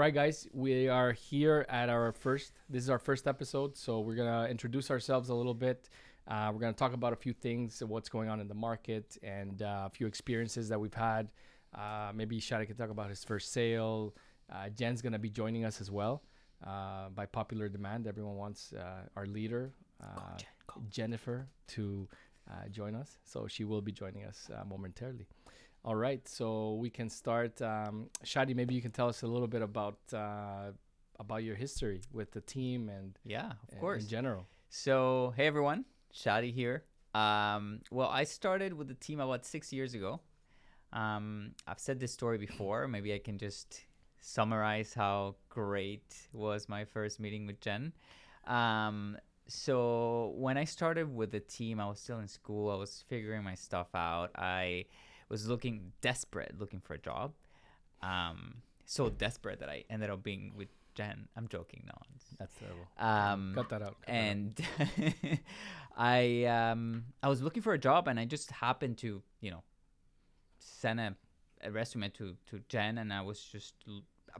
right, guys, we are here at this is our first episode, so we're going to introduce ourselves a little bit. We're going to talk about a few things, what's going on in the market, and a few experiences that we've had. Maybe Shadi can talk about his first sale. Jen's going to be joining us as well by popular demand. Everyone wants our leader, Jennifer, to join us, so she will be joining us momentarily. All right, so we can start. Shadi, maybe you can tell us a little bit about your history with the team and Yeah, of course. in general. So, hey everyone, Shadi here. Well, I started with the team about 6 years ago. I've said this story before. Maybe I can just summarize how great was my first meeting with Jen. So when I started with the team, I was still in school. I was figuring my stuff out. I was looking for a job. So desperate that I ended up being with Jen. I'm joking, no. That's terrible. Cut that out. And I was looking for a job, and I just happened to send a resume to Jen, and I was just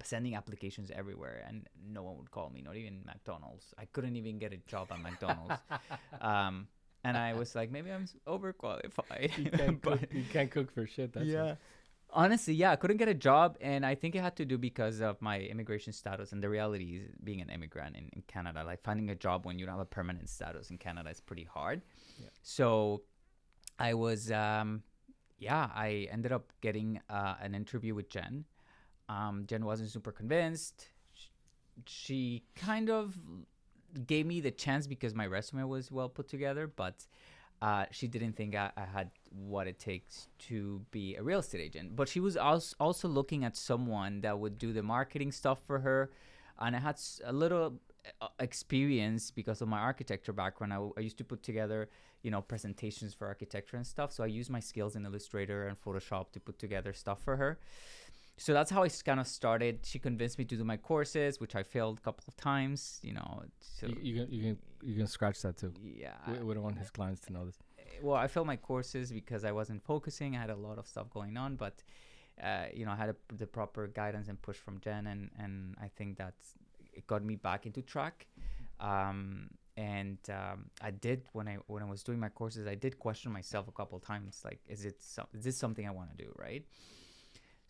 sending applications everywhere, and no one would call me, not even McDonald's. I couldn't even get a job at McDonald's. And I was like, maybe I'm overqualified. You can't cook for shit. That's yeah. Honestly, yeah, I couldn't get a job, and I think it had to do because of my immigration status. And the reality is, being an immigrant in Canada, like finding a job when you don't have a permanent status in Canada is pretty hard. Yeah. So I was, I ended up getting an interview with Jen. Jen wasn't super convinced. She kind of gave me the chance because my resume was well put together, but she didn't think I had what it takes to be a real estate agent. But she was also looking at someone that would do the marketing stuff for her. And I had a little experience because of my architecture background. I used to put together, presentations for architecture and stuff. So I used my skills in Illustrator and Photoshop to put together stuff for her. So that's how I kind of started. She convinced me to do my courses, which I failed a couple of times. So you can scratch that too. Yeah, we don't want his clients to know this. Well, I failed my courses because I wasn't focusing. I had a lot of stuff going on, but I had the proper guidance and push from Jen, and I think it got me back into track. I did when I was doing my courses, I did question myself a couple of times, like, is this something I want to do, right?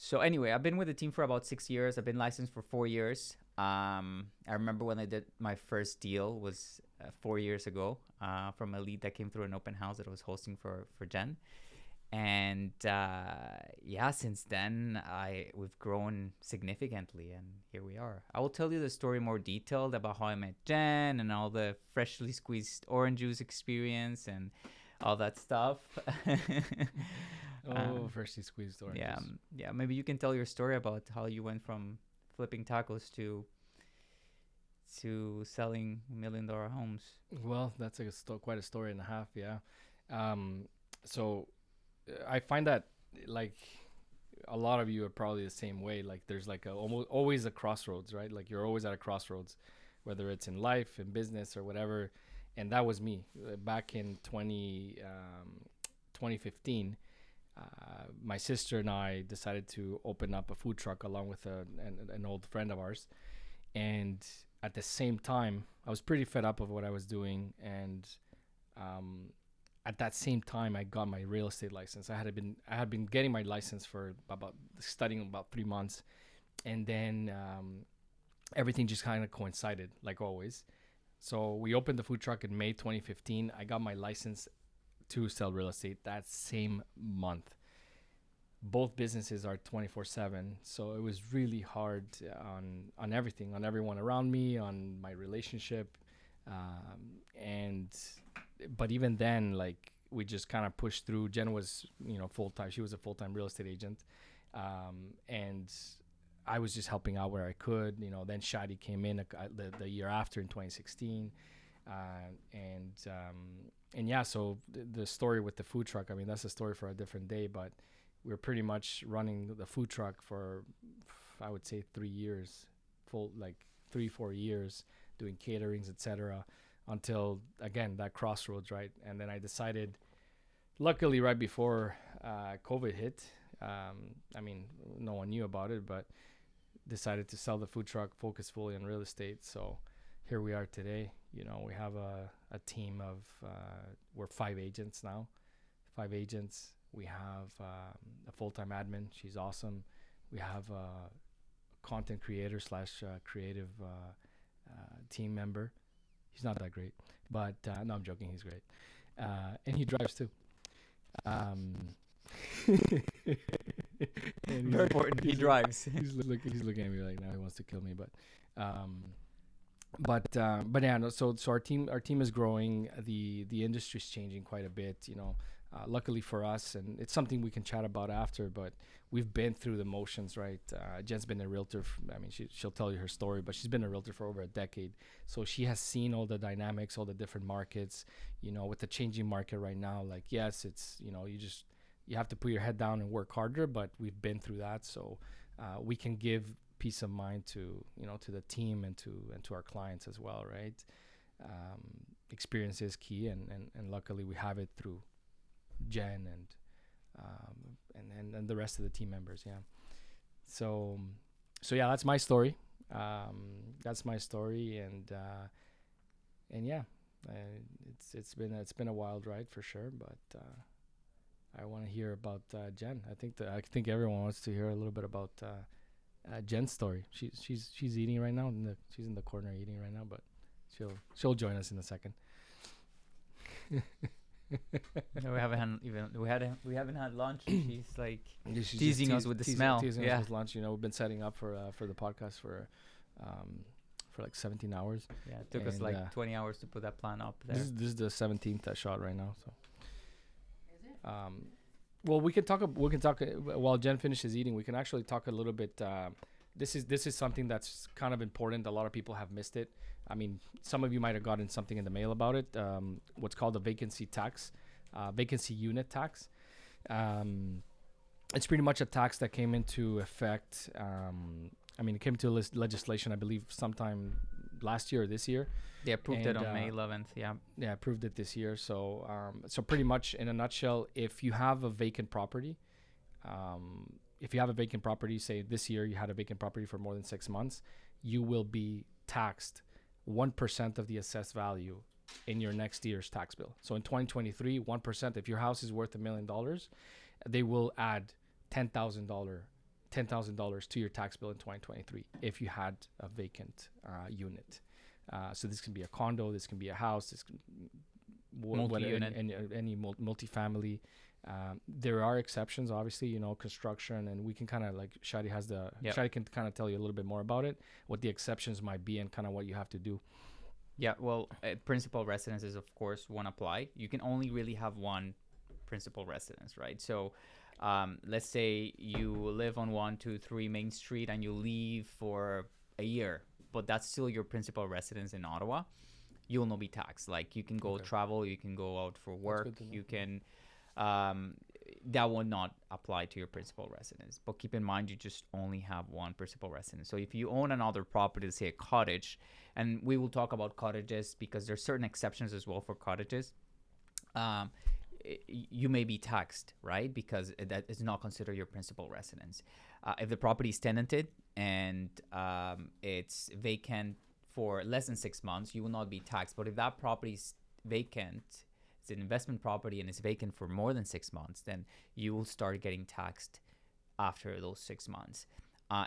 So anyway, I've been with the team for about 6 years. I've been licensed for 4 years. I remember when I did my first deal was 4 years ago from a lead that came through an open house that I was hosting for Jen. And since then, we've grown significantly, and here we are. I will tell you the story more detailed about how I met Jen and all the freshly squeezed orange juice experience and all that stuff. Freshly squeezed oranges. Yeah. Maybe you can tell your story about how you went from flipping tacos to selling $1 million homes. Well, that's quite a story and a half. Yeah. So I find that, like, a lot of you are probably the same way. Like, there's like always a crossroads, right? Like, you're always at a crossroads, whether it's in life, in business, or whatever. And that was me back in 2015. My sister and I decided to open up a food truck along with an old friend of ours. And at the same time, I was pretty fed up of what I was doing. And at that same time, I got my real estate license. I had been getting my license for studying about 3 months. And then everything just kind of coincided, like always. So we opened the food truck in May 2015. I got my license to sell real estate that same month. Both businesses are 24/7, so it was really hard on everything, on everyone around me, on my relationship, but even then, like, we just kind of pushed through. Jen was, full time. She was a full-time real estate agent, and I was just helping out where I could. Then Shadi came in the year after in 2016, so the story with the food truck, I mean, that's a story for a different day, but we're pretty much running the food truck for, I would say, 3 years, 3-4 years, doing caterings, etc., until, again, that crossroads, right? And then I decided, luckily right before COVID hit, I mean, no one knew about it, but decided to sell the food truck, focus fully on real estate. So here we are today. You know, we have a team of we're 5 agents now. 5 agents. We have a full-time admin. She's awesome. We have a content creator slash creative team member. He's not that great, but no, I'm joking. He's great, and he drives too. Um, Very important. He drives. He's looking at me like now he wants to kill me, but yeah, no, so our team is growing. The industry's changing quite a bit. You know, luckily for us, and it's something we can chat about after. But we've been through the motions, right? Jen's been a realtor. I mean, she'll tell you her story, but she's been a realtor for over a decade. So she has seen all the dynamics, all the different markets. You know, with the changing market right now, like yes, it's you have to put your head down and work harder. But we've been through that, so we can give peace of mind to the team and to our clients as well, right? Experience is key, and luckily we have it through Jen and the rest of the team members. Yeah. So yeah, that's my story. That's my story, and yeah, it's been a wild ride for sure, but I want to hear about Jen. I think everyone wants to hear a little bit about Jen's story. She's eating right now. She's in the corner eating right now, but she'll join us in a second. No, we haven't had lunch. She's like She's teasing us with the smell. Teasing Yeah. us with lunch. You know, we've been setting up for the podcast for like 17 hours. Yeah, it took us And, like 20 hours to put that plan up there. This is the 17th shot right now. So. Well, we can talk while Jen finishes eating. We can actually talk a little bit. This is something that's kind of important. A lot of people have missed it. I mean, some of you might have gotten something in the mail about it. What's called the vacancy tax, vacancy unit tax. It's pretty much a tax that came into effect. I mean, it came to legislation, I believe, sometime last year or this year. They approved it on May 11th. Yeah. Yeah, approved it this year. So, so pretty much in a nutshell, if you have a vacant property, say this year you had a vacant property for more than 6 months, you will be taxed 1% of the assessed value in your next year's tax bill. So in 2023, 1%, if your house is worth $1 million, they will add $10,000 to your tax bill in 2023 if you had a vacant unit. So this can be a condo, this can be a house, this can Multi-unit. any multifamily. There are exceptions, obviously, construction, and we can kind of like Shadi can kind of tell you a little bit more about it, what the exceptions might be, and kind of what you have to do. Yeah, well, principal residences, of course, won't apply. You can only really have one principal residence, right? So let's say you live on 123 Main Street and you leave for a year, but that's still your principal residence in Ottawa. You will not be taxed. Like you can go travel, you can go out for work, you can, that will not apply to your principal residence. But keep in mind, you just only have one principal residence. So if you own another property, say a cottage, and we will talk about cottages because there's certain exceptions as well for cottages. You may be taxed, right? Because that is not considered your principal residence. If the property is tenanted and it's vacant for less than 6 months, you will not be taxed. But if that property is vacant, it's an investment property and it's vacant for more than 6 months, then you will start getting taxed after those 6 months.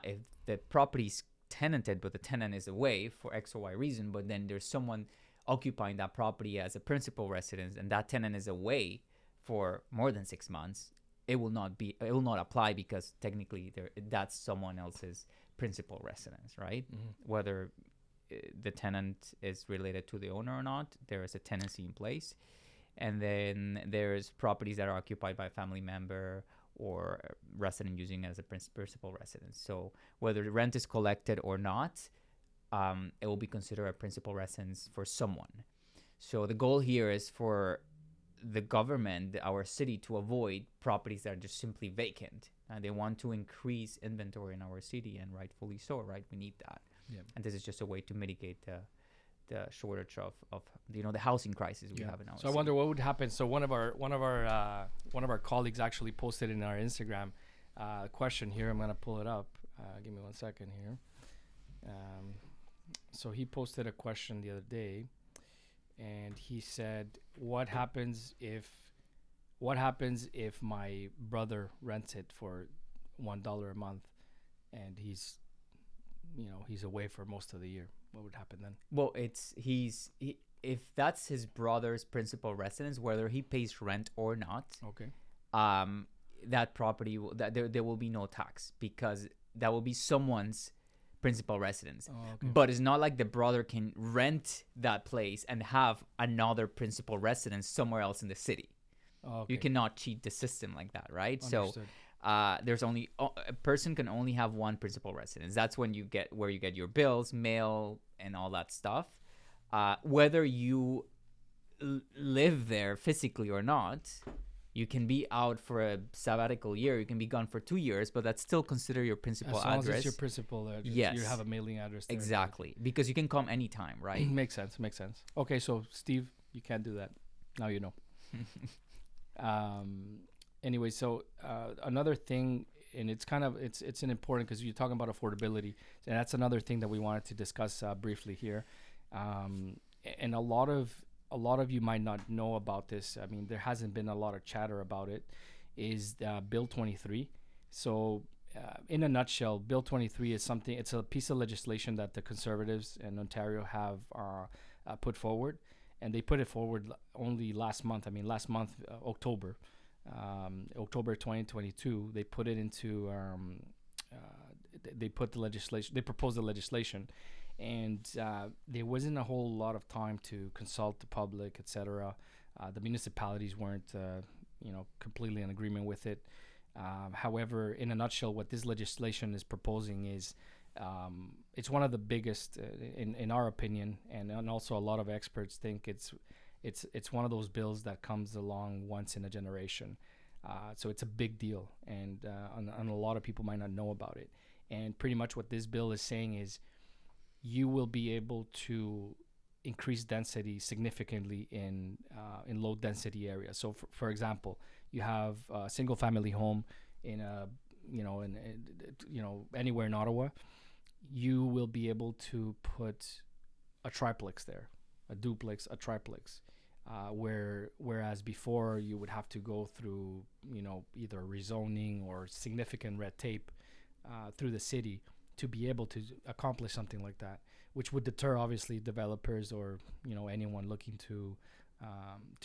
If the property is tenanted, but the tenant is away for X or Y reason, but then there's someone occupying that property as a principal residence and that tenant is away for more than 6 months, it will not apply because technically that's someone else's principal residence, right? Mm-hmm. Whether the tenant is related to the owner or not, there is a tenancy in place. And then there's properties that are occupied by a family member or resident using it as a principal residence. So whether the rent is collected or not, it will be considered a principal residence for someone. So the goal here is for the government, our city, to avoid properties that are just simply vacant. And they want to increase inventory in our city, and rightfully so, right? We need that. Yeah. And this is just a way to mitigate the shortage of the housing crisis we have in our city. I wonder what would happen. So one of our colleagues actually posted in our Instagram question here. I'm gonna pull it up. Give me 1 second here. Um, so he posted a question the other day, and he said, what happens if my brother rents it for $1 a month, and he's away for most of the year? What would happen then? Well, if that's his brother's principal residence, whether he pays rent or not, Okay. um, that property that there will be no tax because that will be someone's principal residence. Oh, okay. But it's not like the brother can rent that place and have another principal residence somewhere else in the city. Oh, okay. You cannot cheat the system like that, right? Understood. So there's only a person can only have one principal residence. That's when you get your bills, mail, and all that stuff. Whether you live there physically or not, you can be out for a sabbatical year. You can be gone for 2 years, but that's still considered your principal As long address. as it's your principal address, Yes. you have a mailing address there. Exactly, because you can come anytime, right? Makes sense. Okay, so Steve, you can't do that. Now you know. Anyway, so another thing, and it's kind of it's an important, because you're talking about affordability, and that's another thing that we wanted to discuss briefly here. And a lot of you might not know about this. I mean, there hasn't been a lot of chatter about it. Is Bill 23? So, in a nutshell, Bill 23 is something. It's a piece of legislation that the Conservatives in Ontario have put forward, and they put it forward only last month. I mean, last month, October 2022, they put it into. They put the legislation. They proposed the legislation, and there wasn't a whole lot of time to consult the public, etc. The municipalities weren't, completely in agreement with it. However, in a nutshell, what this legislation is proposing is it's one of the biggest, in our opinion, and also a lot of experts think it's one of those bills that comes along once in a generation. So it's a big deal, and a lot of people might not know about it. And pretty much what this bill is saying is you will be able to increase density significantly in low density areas. So for example, you have a single family home in anywhere in Ottawa, you will be able to put a triplex there, a duplex, a triplex. Whereas before you would have to go through, either rezoning or significant red tape through the city to be able to accomplish something like that, which would deter obviously developers or anyone looking to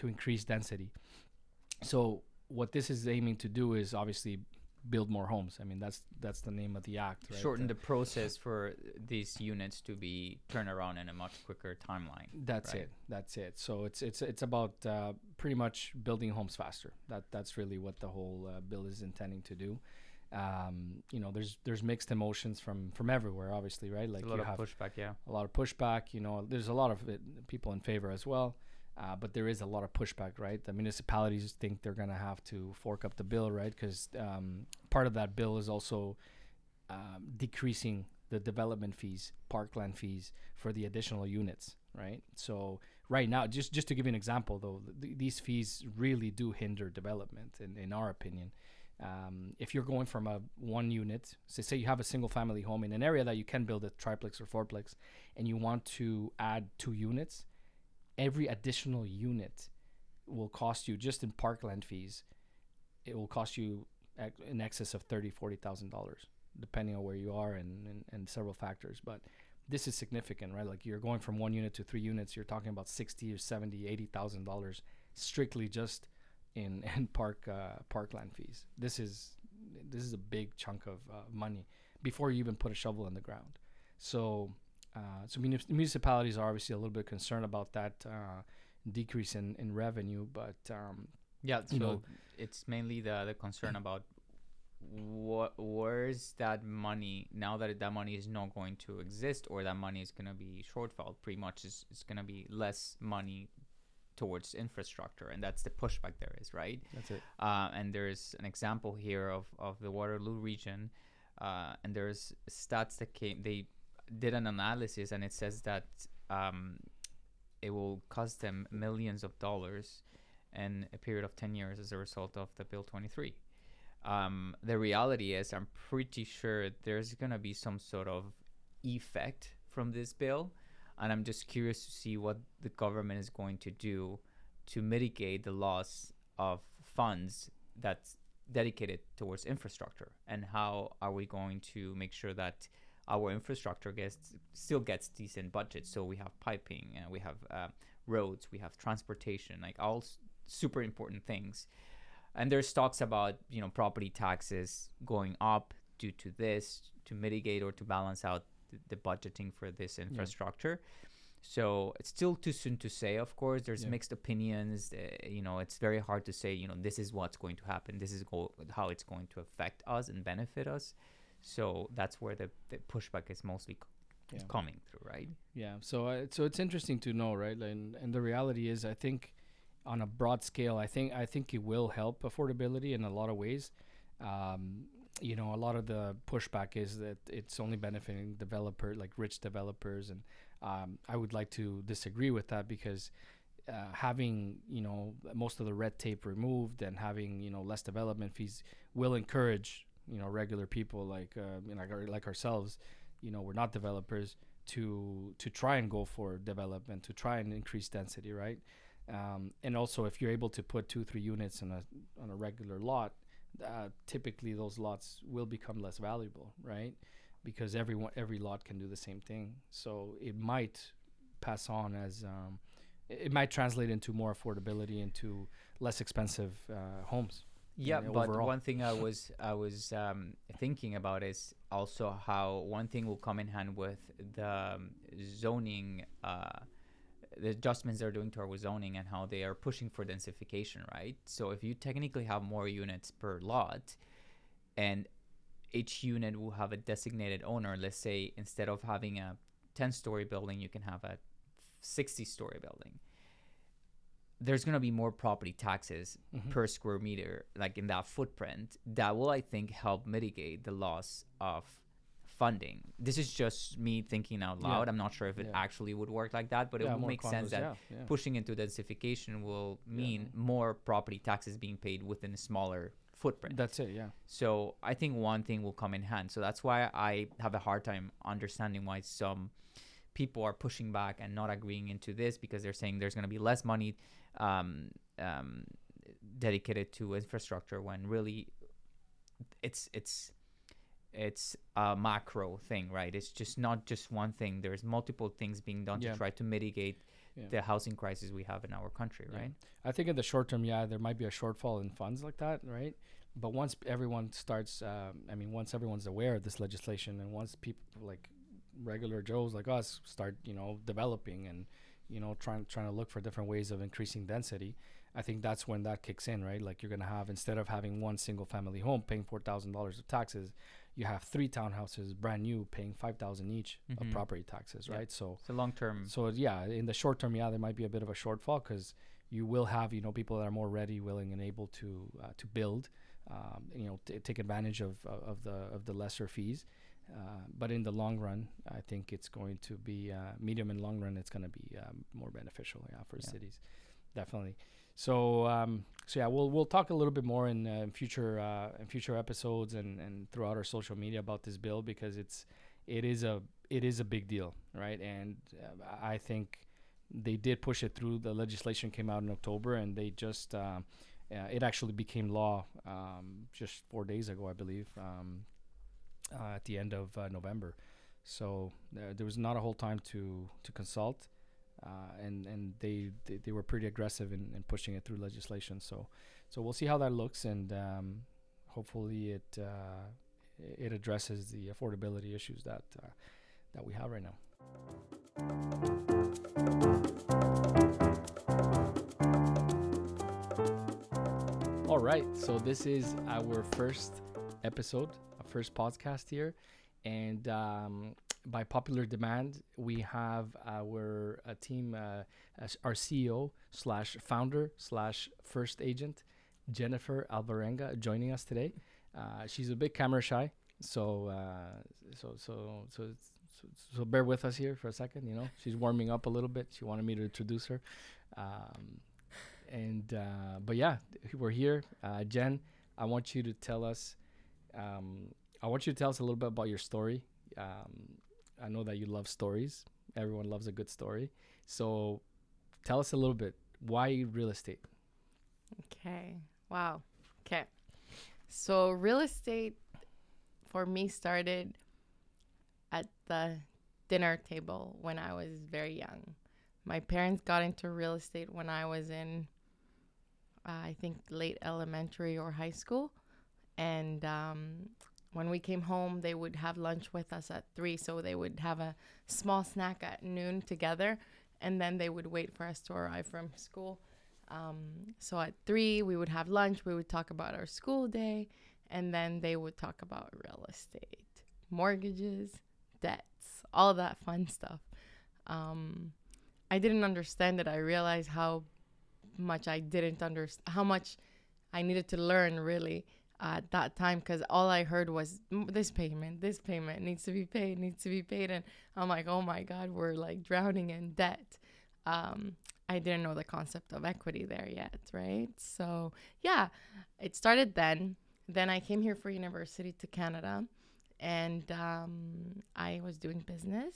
increase density. So what this is aiming to do is obviously build more homes. I mean, that's the name of the act, right? Shorten the process for these units to be turned around in a much quicker timeline. That's right? That's it. So it's about pretty much building homes faster. That's really what the whole bill is intending to do. There's mixed emotions from everywhere, obviously, right? Like a lot of pushback, yeah. A lot of pushback. There's a lot of people in favor as well. But there is a lot of pushback, right? The municipalities think they're going to have to fork up the bill, right? Because part of that bill is also decreasing the development fees, parkland fees for the additional units, right? So right now, just to give you an example, though, these fees really do hinder development, in our opinion. If you're going from a one unit, so say you have a single family home in an area that you can build a triplex or fourplex, and you want to add 2 units, every additional unit will cost you, just in parkland fees, it will cost you in excess of $30,000-$40,000, depending on where you are and several factors. But this is significant, right? Like, you're going from 1 unit to 3 units, you're talking about $60,000 or $70,000, $80,000 strictly just in parkland fees. This is a big chunk of money before you even put a shovel in the ground. So municipalities are obviously a little bit concerned about that decrease in revenue, but it's mainly the concern about where's that money now that money is not going to exist, or that money is going to be shortfall. Pretty much it's going to be less money towards infrastructure, and that's the pushback there is, right? That's it. And there's an example here of the Waterloo region, and there's stats that they did an analysis, and it says that it will cost them millions of dollars in a period of 10 years as a result of the Bill 23. The reality is, I'm pretty sure there's gonna be some sort of effect from this bill, and I'm just curious to see what the government is going to do to mitigate the loss of funds that's dedicated towards infrastructure, and how are we going to make sure that our infrastructure still gets decent budget. So we have piping, we have roads, we have transportation, like all super important things. And there's talks about property taxes going up due to this, to mitigate or to balance out the budgeting for this infrastructure. So it's still too soon to say. Of course, there's mixed opinions. It's very hard to say, this is what's going to happen, this is how it's going to affect us and benefit us. So that's where the pushback is mostly coming through, right? Yeah. So it's interesting to know, right? And the reality is, I think on a broad scale, I think it will help affordability in a lot of ways. A lot of the pushback is that it's only benefiting rich developers, and I would like to disagree with that, because having most of the red tape removed and having less development fees will encourage regular people like ourselves. We're not developers, to try and go for development, to try and increase density, right? And also, if you're able to put 2-3 units on a regular lot, typically those lots will become less valuable, right? Because every lot can do the same thing. So it might pass on as it might translate into more affordability, into less expensive homes. Yeah, but overall. one thing I was thinking about is also how one thing will come in hand with the zoning, the adjustments they're doing to our zoning, and how they are pushing for densification, right? So if you technically have more units per lot, and each unit will have a designated owner, let's say instead of having a 10-story building, you can have a 60-story building. There's going to be more property taxes per square meter, like in that footprint, that will, I think, help mitigate the loss of funding. This is just me thinking out loud. I'm not sure if it actually would work like that, but it would make sense that pushing into densification will mean more property taxes being paid within a smaller footprint. That's it, yeah. So I think one thing will come in hand. So that's why I have a hard time understanding why some people are pushing back and not agreeing into this, because they're saying there's going to be less money dedicated to infrastructure, when really it's a macro thing, right? It's just not just one thing. There's multiple things being done to try to mitigate the housing crisis we have in our country, right? I think in the short term, there might be a shortfall in funds like that, right? But once everyone starts, once everyone's aware of this legislation, and once people like regular Joes like us start, developing and, trying to look for different ways of increasing density, I think that's when that kicks in, right? Like, you're going to have, instead of having one single family home paying $4,000 of taxes, you have 3 townhouses brand new paying $5,000 each of property taxes, right? So it's a long term. So in the short term, there might be a bit of a shortfall, because you will have people that are more ready, willing, and able to build, take advantage of the lesser fees. But in the long run, I think it's going to be medium and long run. It's going to be more beneficial, for cities, definitely. So we'll talk a little bit more in future episodes and throughout our social media about this bill, because it is a big deal, right? And I think they did push it through. The legislation came out in October, and they just it actually became law just 4 days ago, I believe. At the end of November. So there was not a whole time to consult, and they were pretty aggressive in pushing it through legislation. So we'll see how that looks, and hopefully it addresses the affordability issues that we have right now. All right, so this is our first episode, first podcast here, and by popular demand, we have our team, as our CEO / founder / first agent, Jennifer Alvarenga, joining us today. She's a bit camera shy, so bear with us here for a second. She's warming up a little bit. She wanted me to introduce her, but yeah, we're here. Jen, I want you to tell us. Um, I want you to tell us a little bit about your story. I know that you love stories. Everyone loves a good story. So tell us a little bit. Why real estate? Okay. Wow. Okay. So real estate for me started at the dinner table when I was very young. My parents got into real estate when I was in, I think, late elementary or high school. And when we came home, they would have lunch with us at 3. So they would have a small snack at noon together. And then they would wait for us to arrive from school. So at 3, we would have lunch. We would talk about our school day. And then they would talk about real estate, mortgages, debts, all that fun stuff. I didn't understand it. I realized how much I didn't understand, how much I needed to learn really at that time, because all I heard was this payment needs to be paid, needs to be paid. And I'm like, oh my God, we're like drowning in debt. I didn't know the concept of equity there yet, right? So yeah, it started then. Then I came here for university to Canada, and I was doing business,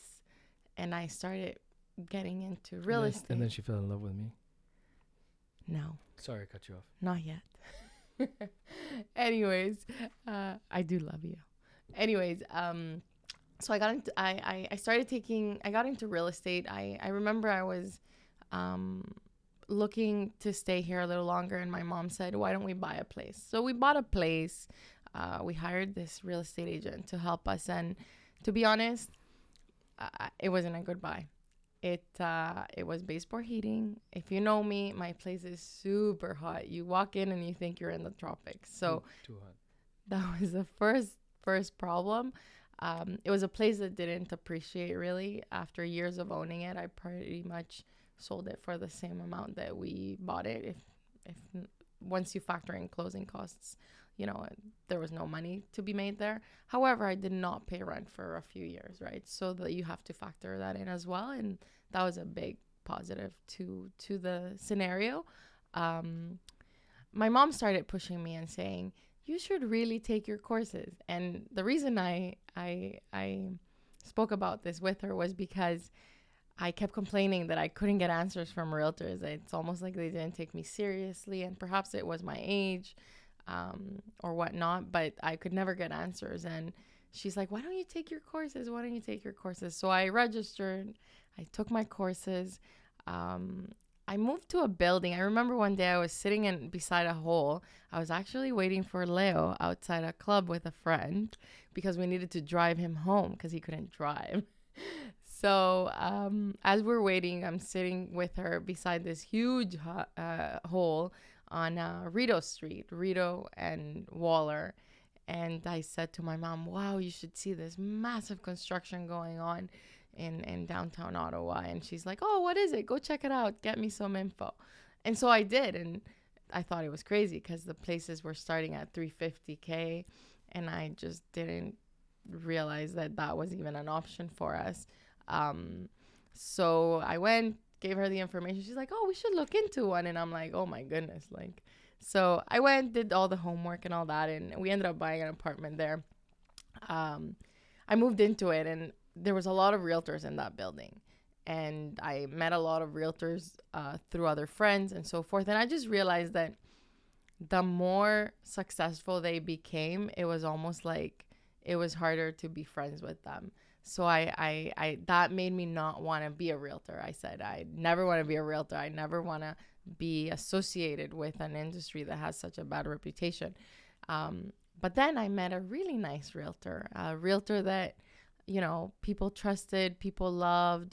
and I started getting into real estate. And then she fell in love with me. No, Sorry, I cut you off. not yet. Anyways, I do love you. Anyways, so I got into I started taking I got into real estate. I remember I was looking to stay here a little longer, and my mom said, why don't we buy a place? So we bought a place. We hired this real estate agent to help us, and to be honest, it wasn't a good buy. It was baseboard heating. If you know me, my place is super hot. You walk in and you think you're in the tropics. So Too hot. that was the first problem. It was a place that didn't appreciate really. After years of owning it, I pretty much sold it for the same amount that we bought it. If once you factor in closing costs, there was no money to be made there. However, I did not pay rent for a few years, right? So that you have to factor that in as well, and that was a big positive to the scenario. My mom started pushing me and saying, you should really take your courses. And the reason I spoke about this with her was because I kept complaining that I couldn't get answers from realtors. It's almost like they didn't take me seriously, and perhaps it was my age or whatnot, but I could never get answers. And she's like, why don't you take your courses? Why don't you take your courses? So I registered. I took my courses. I moved to a building. I remember one day I was sitting beside a hole. I was actually waiting for Leo outside a club with a friend because we needed to drive him home because he couldn't drive. So as we're waiting, I'm sitting with her beside this huge hole on Rideau Street, Rideau and Waller. And I said to my mom, wow, you should see this massive construction going on in downtown Ottawa. And she's like, oh, what is it? Go check it out. Get me some info. And so I did. And I thought it was crazy because the places were starting at $350K. And I just didn't realize that was even an option for us. So I went, gave her the information. She's like, oh, we should look into one. And I'm like, oh my goodness. So I went, did all the homework and all that. And we ended up buying an apartment there. I moved into it, and there was a lot of realtors in that building. And I met a lot of realtors through other friends and so forth. And I just realized that the more successful they became, it was almost like it was harder to be friends with them. So I that made me not want to be a realtor. I said, I never want to be a realtor. I never want to be associated with an industry that has such a bad reputation. But then I met a really nice realtor, a realtor that, people trusted, people loved,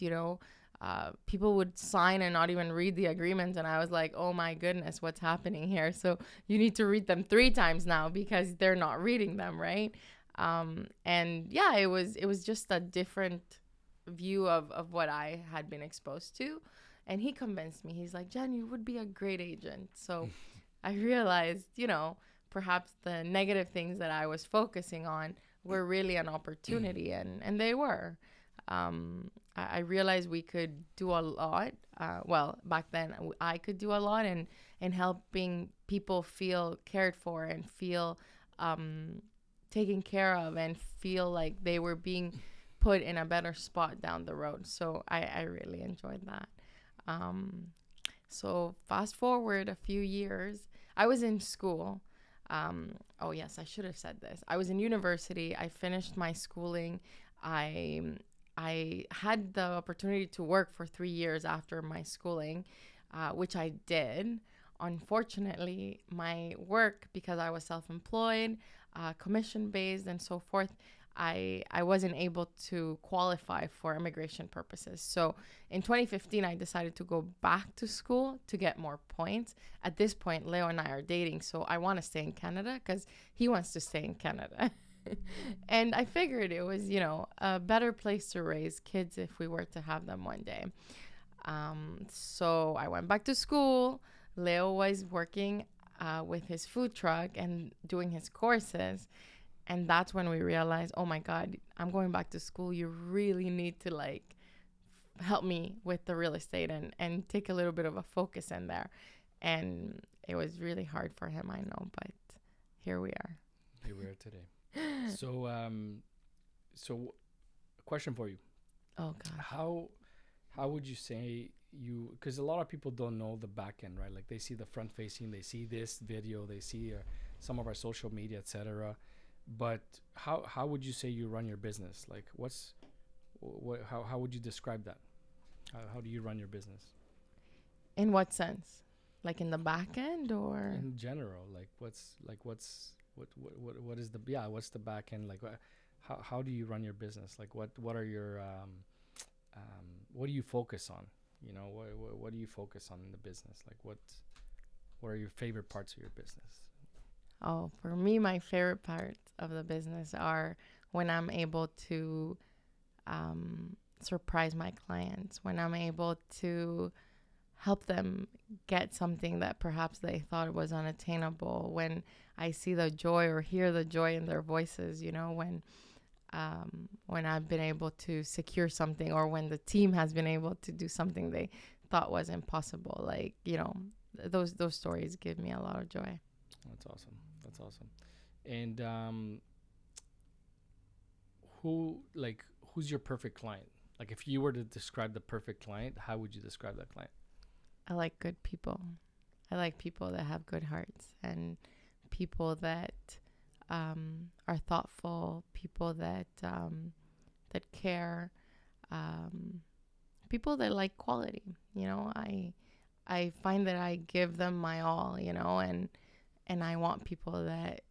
people would sign and not even read the agreements. And I was like, oh my goodness, what's happening here? So you need to read them 3 times now because they're not reading them, right? And yeah, it was just a different view of what I had been exposed to. And he convinced me. He's like, Jen, you would be a great agent. So I realized, perhaps the negative things that I was focusing on were really an opportunity, and they were. I realized we could do a lot. Well, back then I could do a lot in helping people feel cared for and feel um, taken care of and feel like they were being put in a better spot down the road. So I really enjoyed that. Um, so fast forward a few years, I was in school. Oh yes, I should have said this. I was in university. I finished my schooling. I I had the opportunity to work for 3 years after my schooling, which I did. Unfortunately, my work, because I was self-employed, commission-based, and so forth, I wasn't able to qualify for immigration purposes. So in 2015, I decided to go back to school to get more points. At this point, Leo and I are dating, so I want to stay in Canada because he wants to stay in Canada. And I figured it was, a better place to raise kids if we were to have them one day. So I went back to school. Leo was working with his food truck and doing his courses. And that's when we realized, oh my God, I'm going back to school. You really need to help me with the real estate and take a little bit of a focus in there. And it was really hard for him, I know, but here we are. Here we are today. So a question for you. Oh God. How would you say because a lot of people don't know the back end, right? Like they see the front facing, they see this video, they see some of our social media, etc. But how would you say you run your business? Like how would you describe that? How do you run your business? In what sense? Like in the back end or in general? What's what's the back end? Like how do you run your business? Like what are your what do you focus on? What do you focus on in the business? Like what are your favorite parts of your business? Oh, for me, my favorite parts of the business are when I'm able to surprise my clients, when I'm able to help them get something that perhaps they thought was unattainable, when I see the joy or hear the joy in their voices, when I've been able to secure something or when the team has been able to do something they thought was impossible. Those stories give me a lot of joy. That's awesome. And who's your perfect client? Like if you were to describe the perfect client, how would you describe that client? I like good people. I like people that have good hearts and people that are thoughtful, people that care, people that like quality. I find that I give them my all, and I want people that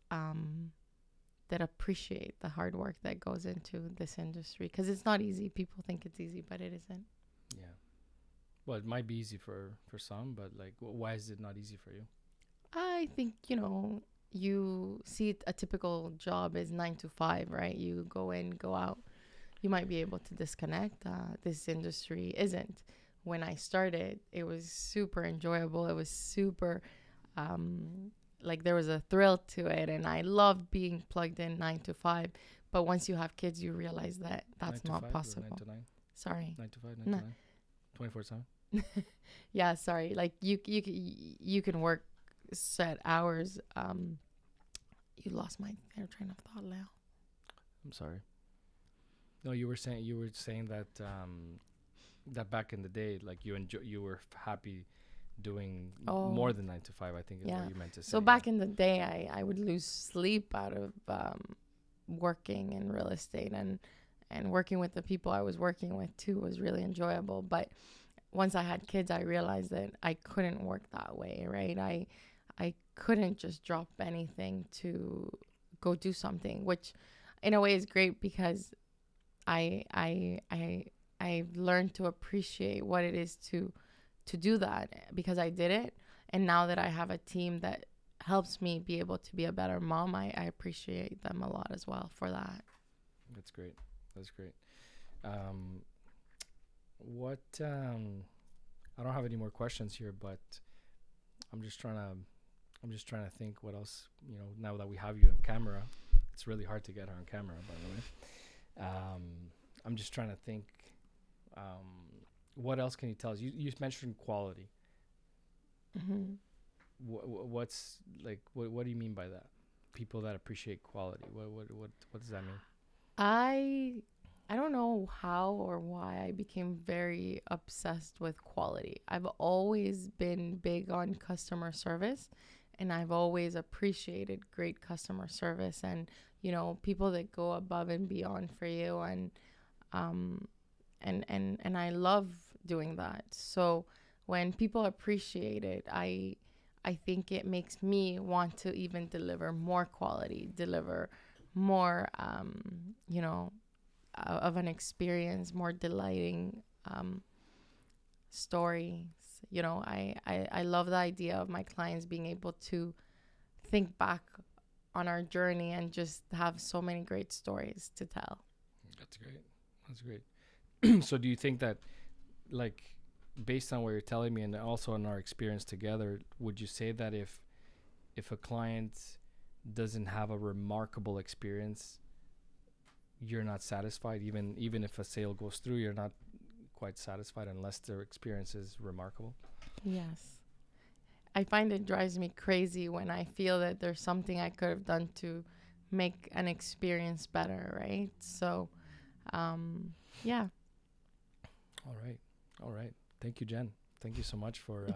appreciate the hard work that goes into this industry because it's not easy. People think it's easy, but it isn't. Yeah. Well, it might be easy for some, but why is it not easy for you? I think, you see a typical job is 9 to 5, right? You go in, go out. You might be able to disconnect. This industry isn't. When I started, it was super enjoyable. It was super, there was a thrill to it. And I loved being plugged in 9 to 5. But once you have kids, you realize that that's not possible. 9 to 9? Sorry. 9 to 5, 9 to 9? 24/7? Yeah, sorry. You can work set hours. You lost my train of thought, Leo. I'm sorry. No, you were saying that that back in the day, like you were happy doing more than 9 to 5. I think is what you meant to say. So back in the day, I would lose sleep out of working in real estate and working with the people I was working with too was really enjoyable. But once I had kids, I realized that I couldn't work that way, right? I couldn't just drop anything to go do something, which in a way is great because I've learned to appreciate what it is to do that because I did it. And now that I have a team that helps me be able to be a better mom, I appreciate them a lot as well for that. That's great. I don't have any more questions here, but I'm just trying to think what else, now that we have you on camera. It's really hard to get her on camera, by the way. I'm just trying to think, what else can you tell us? You mentioned quality. Mm-hmm. what's like what do you mean by that? People that appreciate quality. What does that mean? I I don't know how or why I became very obsessed with quality. I've always been big on customer service, and I've always appreciated great customer service and, people that go above and beyond for you, um and I love doing that. So when people appreciate it, I think it makes me want to even deliver more quality, deliver more, of an experience, more delighting stories. I love the idea of my clients being able to think back on our journey and just have so many great stories to tell. That's great. That's great. So do you think that, like, based on what you're telling me and also on our experience together, would you say that if a client doesn't have a remarkable experience, you're not satisfied? Even if a sale goes through, you're not quite satisfied unless their experience is remarkable. Yes. I find it drives me crazy when I feel that there's something I could have done to make an experience better, right? So, yeah. All right. All right. Thank you, Jen. Thank you so much for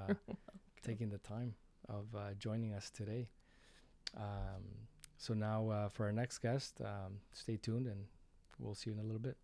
taking the time of joining us today. So now for our next guest, stay tuned and we'll see you in a little bit.